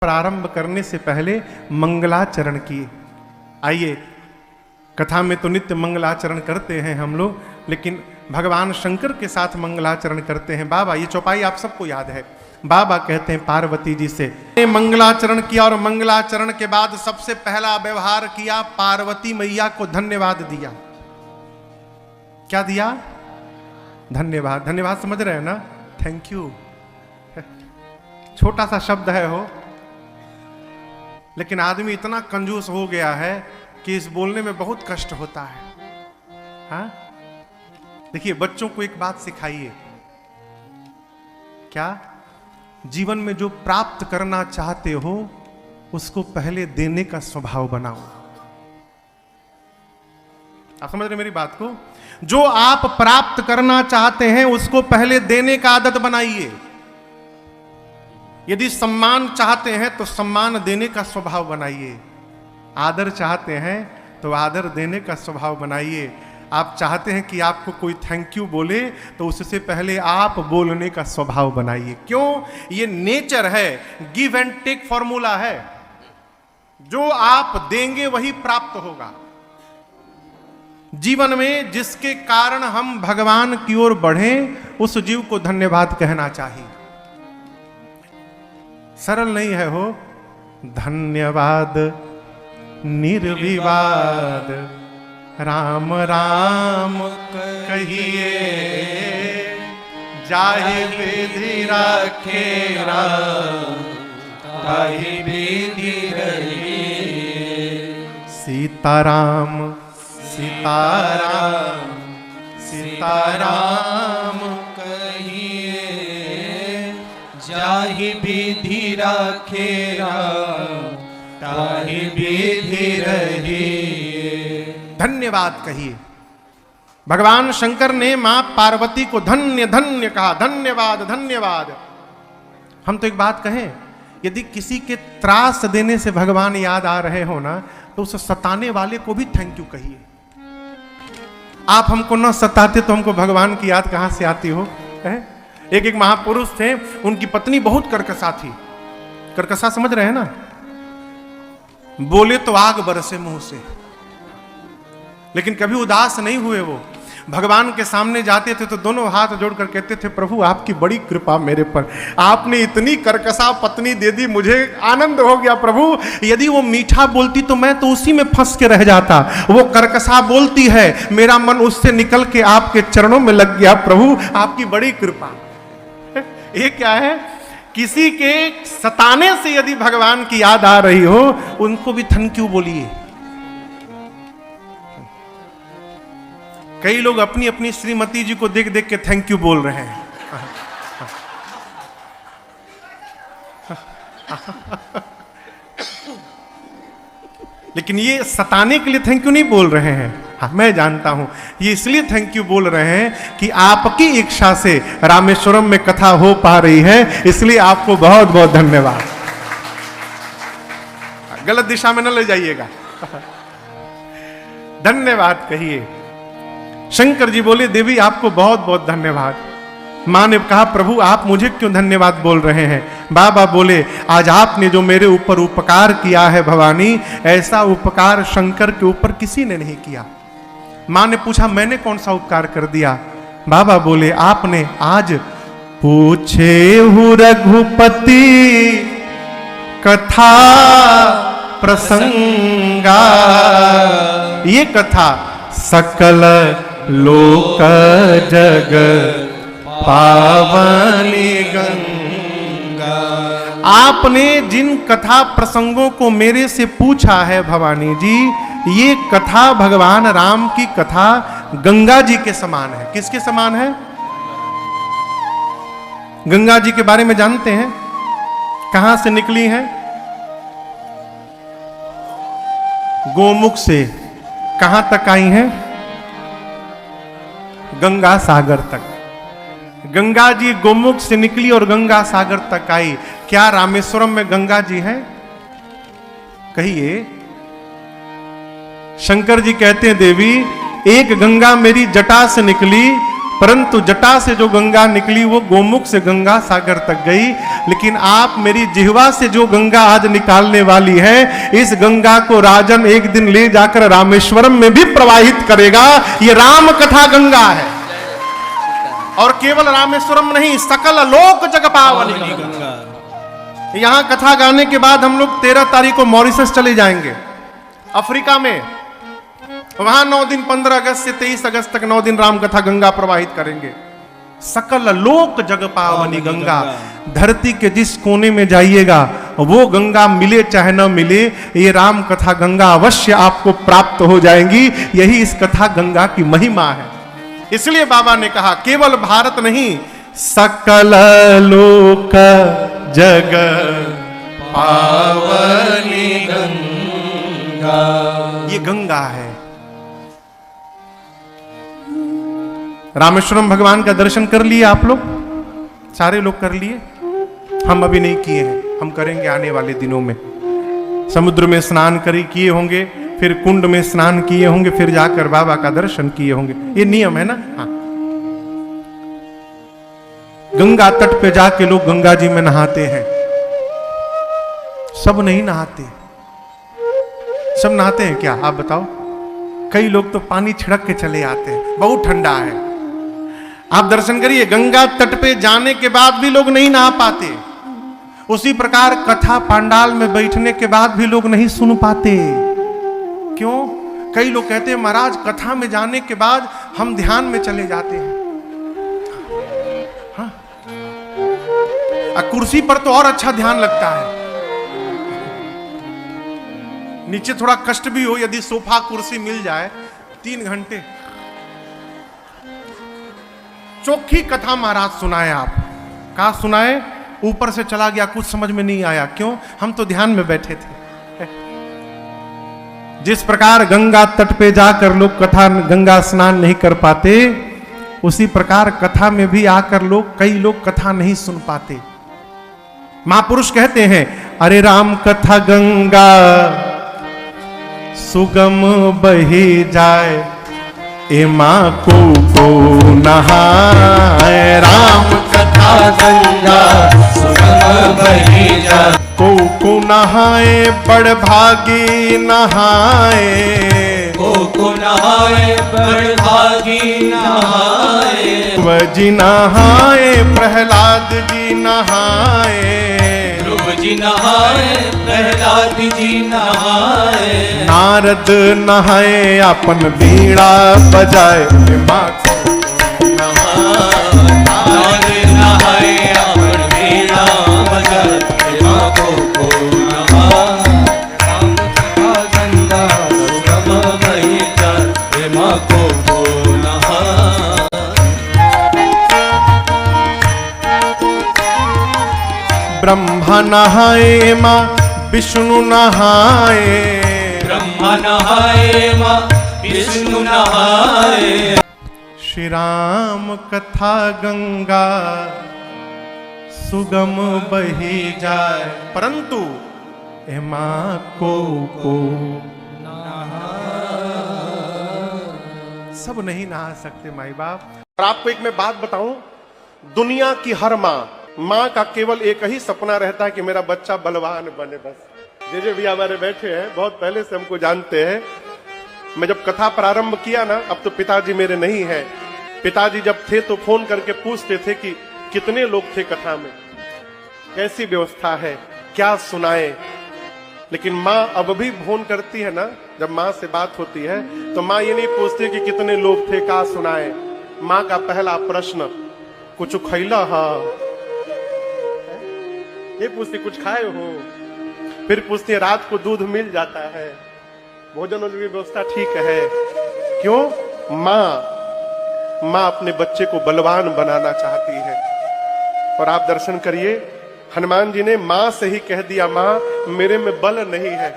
प्रारंभ करने से पहले मंगलाचरण किए। आइए, कथा में तो नित्य मंगलाचरण करते हैं हम लोग, लेकिन भगवान शंकर के साथ मंगलाचरण करते हैं। बाबा, ये चौपाई आप सबको याद है। बाबा कहते हैं पार्वती जी से मंगलाचरण किया और मंगलाचरण के बाद सबसे पहला व्यवहार किया, पार्वती मैया को धन्यवाद दिया। क्या दिया? धन्यवाद। धन्यवाद समझ रहे हैं ना? Thank you. छोटा सा शब्द है हो, लेकिन आदमी इतना कंजूस हो गया है कि इस बोलने में बहुत कष्ट होता है। हाँ, देखिए, बच्चों को एक बात सिखाइए, क्या? जीवन में जो प्राप्त करना चाहते हो उसको पहले देने का स्वभाव बनाओ। आप समझ रहे मेरी बात को? जो आप प्राप्त करना चाहते हैं उसको पहले देने का आदत बनाइए। यदि सम्मान चाहते हैं तो सम्मान देने का स्वभाव बनाइए। आदर चाहते हैं तो आदर देने का स्वभाव बनाइए। आप चाहते हैं कि आपको कोई थैंक यू बोले तो उससे पहले आप बोलने का स्वभाव बनाइए। क्यों? ये नेचर है, गिव एंड टेक फॉर्मूला है। जो आप देंगे वही प्राप्त होगा। जीवन में जिसके कारण हम भगवान की ओर बढ़ें उस जीव को धन्यवाद कहना चाहिए। सरल नहीं है हो। धन्यवाद निर्विवाद राम राम कहिए, जाहि विधि राखे राम ताहि विधि रहिए। सीताराम सीताराम सीताराम कहिए, जाहि विधि राखे राम ताहि विधि रहिए। धन्यवाद कहिए। भगवान शंकर ने मां पार्वती को धन्य धन्य कहा। धन्यवाद धन्यवाद। हम तो एक बात कहें, यदि किसी के त्रास देने से भगवान याद आ रहे हो ना, तो उस सताने वाले को भी थैंक यू कहिए। आप हमको न सताते तो हमको भगवान की याद कहां से आती हो? एक महापुरुष थे, उनकी पत्नी बहुत कर्कशा थी। कर्कशा समझ रहे हैं ना? बोले तो आग बरसे मुंह से, लेकिन कभी उदास नहीं हुए। वो भगवान के सामने जाते थे तो दोनों हाथ जोड़कर कहते थे, प्रभु आपकी बड़ी कृपा मेरे पर, आपने इतनी कर्कशा पत्नी दे दी, मुझे आनंद हो गया प्रभु। यदि वो मीठा बोलती तो मैं तो उसी में फंस के रह जाता। वो कर्कशा बोलती है, मेरा मन उससे निकल के आपके चरणों में लग गया। प्रभु आपकी बड़ी कृपा। ये क्या है? किसी के सताने से यदि भगवान की याद आ रही हो, उनको भी थैंक यू बोलिए। कई लोग अपनी अपनी श्रीमती जी को देख देख के थैंक यू बोल रहे हैं। लेकिन ये सताने के लिए थैंक यू नहीं बोल रहे हैं। हाँ, मैं जानता हूं, ये इसलिए थैंक यू बोल रहे हैं कि आपकी इच्छा से रामेश्वरम में कथा हो पा रही है, इसलिए आपको बहुत बहुत धन्यवाद। गलत दिशा में न ले जाइएगा। धन्यवाद कहिए। शंकर जी बोले, देवी आपको बहुत बहुत धन्यवाद। मां ने कहा, प्रभु आप मुझे क्यों धन्यवाद बोल रहे हैं? बाबा बोले, आज आपने जो मेरे ऊपर उपकार किया है भवानी, ऐसा उपकार शंकर के ऊपर किसी ने नहीं किया। मां ने पूछा, मैंने कौन सा उपकार कर दिया? बाबा बोले, आपने आज पूछे हु रघुपति कथा प्रसंगा, ये कथा सकल लोक जग पावनी गंगा। आपने जिन कथा प्रसंगों को मेरे से पूछा है भवानी जी, ये कथा भगवान राम की कथा गंगा जी के समान है। किसके समान है? गंगा जी के बारे में जानते हैं? कहां से निकली है? गोमुख से। कहां तक आई हैं? गंगा सागर तक। गंगा जी गोमुख से निकली और गंगा सागर तक आई। क्या रामेश्वरम में गंगा जी हैं? कहिए। शंकर जी कहते हैं, देवी एक गंगा मेरी जटा से निकली परंतु जटा से जो गंगा निकली वो गोमुख से गंगा सागर तक गई। लेकिन आप मेरी जिह्वा से जो गंगा आज निकालने वाली है, इस गंगा को राजन एक दिन ले जाकर रामेश्वरम में भी प्रवाहित करेगा। ये राम कथा गंगा है, और केवल रामेश्वरम नहीं, सकल लोक जग पावनी गंगा। यहां कथा गाने के बाद हम लोग 13 तारीख को मॉरिशस चले जाएंगे, अफ्रीका में। वहां 9 दिन 15 अगस्त से 23 अगस्त तक 9 दिन राम कथा गंगा प्रवाहित करेंगे। सकल लोक जग पावनी गंगा। धरती के जिस कोने में जाइएगा वो गंगा मिले चाहे न मिले, ये राम कथा गंगा अवश्य आपको प्राप्त हो जाएंगी। यही इस कथा गंगा की महिमा है। इसलिए बाबा ने कहा केवल भारत नहीं, सकल लोक जग पावनी गंगा। ये गंगा है। रामेश्वरम भगवान का दर्शन कर लिए आप लोग? सारे लोग कर लिए? हम अभी नहीं किए हैं, हम करेंगे आने वाले दिनों में। समुद्र में स्नान किए होंगे, फिर कुंड में स्नान किए होंगे, फिर जाकर बाबा का दर्शन किए होंगे। ये नियम है ना। हाँ, गंगा तट पे जाके लोग गंगा जी में नहाते हैं। सब नहीं नहाते। सब नहाते हैं क्या आप बताओ? कई लोग तो पानी छिड़क के चले आते हैं, बहुत ठंडा है। आप दर्शन करिए, गंगा तट पे जाने के बाद भी लोग नहीं नहा पाते। उसी प्रकार कथा पांडाल में बैठने के बाद भी लोग नहीं सुन पाते। क्यों? कई लोग कहते हैं महाराज कथा में जाने के बाद हम ध्यान में चले जाते हैं। हाँ, कुर्सी पर तो और अच्छा ध्यान लगता है। नीचे थोड़ा कष्ट भी हो, यदि सोफा कुर्सी मिल जाए 3 घंटे। चोखी कथा महाराज सुनाए। आप कहा सुनाए? ऊपर से चला गया, कुछ समझ में नहीं आया। क्यों? हम तो ध्यान में बैठे थे। जिस प्रकार गंगा तट पे जाकर लोग कथा गंगा स्नान नहीं कर पाते, उसी प्रकार कथा में भी आकर कई लोग कथा नहीं सुन पाते। महापुरुष कहते हैं, अरे राम कथा गंगा सुगम बही जाए, ए माँ को नहाए। राम कथा गंगा सुगम बही जाए, को नहाए, बड़ भागी नहाए। को नहाए, बड़ भागी नहाए। जी नहाए, प्रहलाद जी नहाए। ध्रुव जी नहाए, प्रहलाद जी नहाए। नारद नहाए, अपन बीड़ा बजाए। माँ को नहाए, नारद नहाए, अपन बीड़ा बजाए। माँ को नहाए। राम कथा गंगा सुगम बही जाए, माँ को नहाए। ब्रह्मा नहाए, माँ विष्णु नहाए। ब्रह्मा नहाए, माँ विष्णु नहाए। श्री राम कथा गंगा सुगम बही जाए, परंतु ए माँ को सब नहीं नहा सकते माई बाप। और आपको एक मैं बात बताऊं, दुनिया की हर माँ का केवल एक ही सपना रहता है कि मेरा बच्चा बलवान बने। बस जे भी हमारे बैठे हैं, बहुत पहले से हमको जानते हैं। मैं जब कथा प्रारंभ किया ना, अब तो पिताजी मेरे नहीं है। पिताजी जब थे तो फोन करके पूछते थे कि कितने लोग थे कथा में, कैसी व्यवस्था है, क्या सुनाए। लेकिन माँ अब भी फोन करती है ना, जब माँ से बात होती है तो माँ ये नहीं पूछती कि कितने लोग थे, क्या सुनाए। माँ का पहला प्रश्न, कुछ खैला? हाँ, ये पूछती कुछ खाए हो? फिर पूछती है रात को दूध मिल जाता है, भोजन की व्यवस्था ठीक है। क्यों? माँ अपने बच्चे को बलवान बनाना चाहती है। और आप दर्शन करिए, हनुमान जी ने माँ से ही कह दिया, माँ मेरे में बल नहीं है।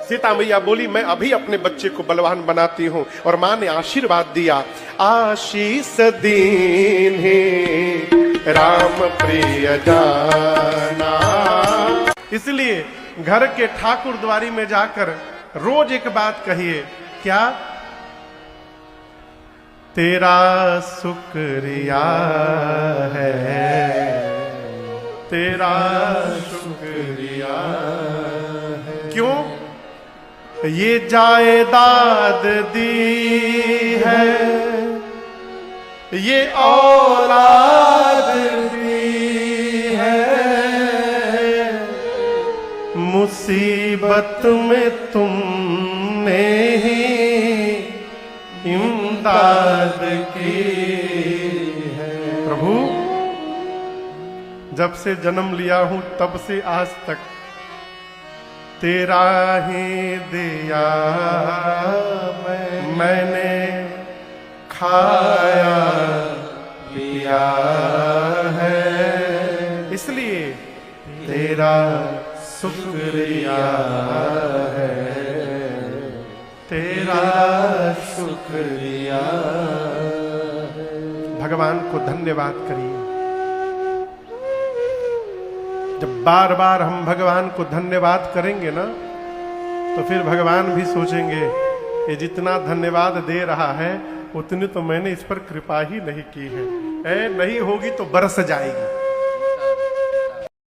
सीता मैया बोली मैं अभी अपने बच्चे को बलवान बनाती हूं। और माँ ने आशीर्वाद दिया, आशीष दीन्ही राम प्रिय जाना। इसलिए घर के ठाकुर द्वारी में जाकर रोज एक बात कहिए, क्या? तेरा शुक्रिया है, तेरा शुक्रिया है। क्यों? ये जायदाद दी है, ये औलाद दी है, मुसीबत में तुमने ही इमदाद की है। प्रभु, जब से जन्म लिया हूं तब से आज तक तेरा ही दिया मैंने खाया पिया है, इसलिए तेरा शुक्रिया है, तेरा शुक्रिया है। भगवान को धन्यवाद करिए। जब बार बार हम भगवान को धन्यवाद करेंगे ना, तो फिर भगवान भी सोचेंगे ये जितना धन्यवाद दे रहा है उतनी तो मैंने इस पर कृपा ही नहीं की है। नहीं होगी तो बरस जाएगी।